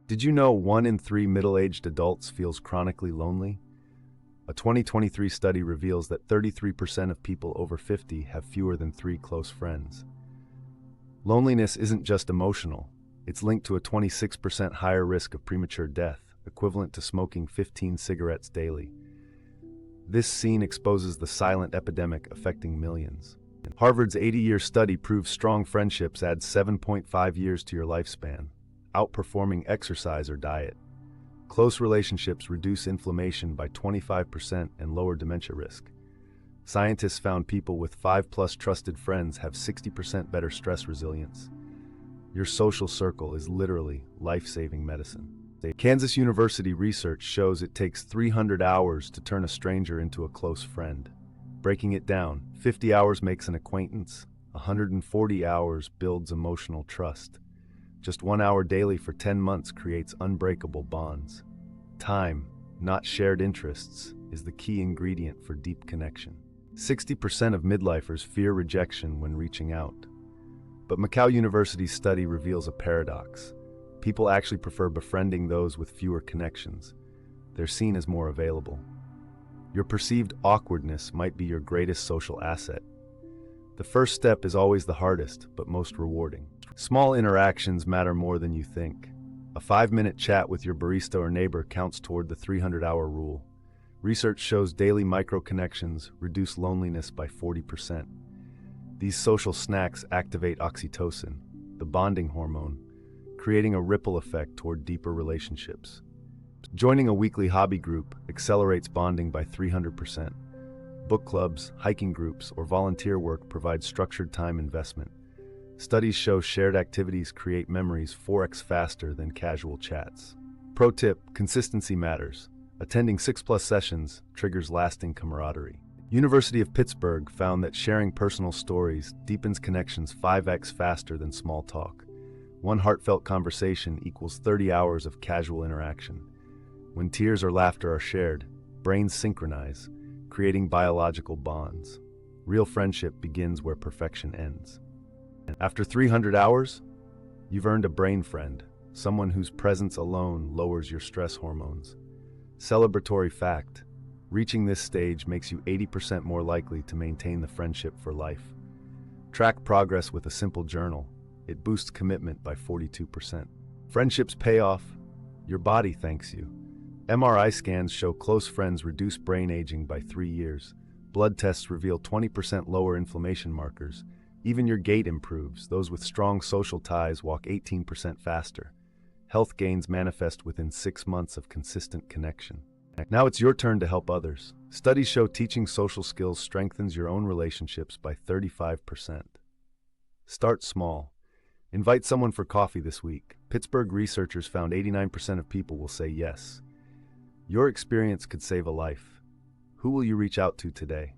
Did you know 1 in 3 middle-aged adults feels chronically lonely? A 2023 study reveals that 33% of people over 50 have fewer than 3 close friends. Loneliness isn't just emotional. It's linked to a 26% higher risk of premature death, equivalent to smoking 15 cigarettes daily. This scene exposes the silent epidemic affecting millions. Harvard's 80-year study proves strong friendships add 7.5 years to your lifespan, outperforming exercise or diet. Close relationships reduce inflammation by 25% and lower dementia risk. Scientists found people with 5+ trusted friends have 60% better stress resilience. Your social circle is literally life-saving medicine. Kansas University research shows it takes 300 hours to turn a stranger into a close friend. Breaking it down, 50 hours makes an acquaintance, 140 hours builds emotional trust. Just 1 hour daily for 10 months creates unbreakable bonds. Time, not shared interests, is the key ingredient for deep connection. 60% of midlifers fear rejection when reaching out. But Macau University's study reveals a paradox. People actually prefer befriending those with fewer connections. They're seen as more available. Your perceived awkwardness might be your greatest social asset. The first step is always the hardest, but most rewarding. Small interactions matter more than you think. A 5-minute chat with your barista or neighbor counts toward the 300-hour rule. Research shows daily micro-connections reduce loneliness by 40%. These social snacks activate oxytocin, the bonding hormone, creating a ripple effect toward deeper relationships. Joining a weekly hobby group accelerates bonding by 300%. Book clubs, hiking groups, or volunteer work provide structured time investment. Studies show shared activities create memories 4x faster than casual chats. Pro tip: consistency matters. Attending 6+ sessions triggers lasting camaraderie. University of Pittsburgh found that sharing personal stories deepens connections 5x faster than small talk. One heartfelt conversation equals 30 hours of casual interaction. When tears or laughter are shared, brains synchronize, creating biological bonds. Real friendship begins where perfection ends. After 300 hours, you've earned a brain friend, someone whose presence alone lowers your stress hormones. Celebratory fact: reaching this stage makes you 80% more likely to maintain the friendship for life. Track progress with a simple journal. It boosts commitment by 42%. Friendships pay off. Your body thanks you. MRI scans show close friends reduce brain aging by 3 years. Blood tests reveal 20% lower inflammation markers. Even your gait improves. Those with strong social ties walk 18% faster. Health gains manifest within 6 months of consistent connection. Now it's your turn to help others. Studies show teaching social skills strengthens your own relationships by 35%. Start small. Invite someone for coffee this week. Pittsburgh researchers found 89% of people will say yes. Your experience could save a life. Who will you reach out to today?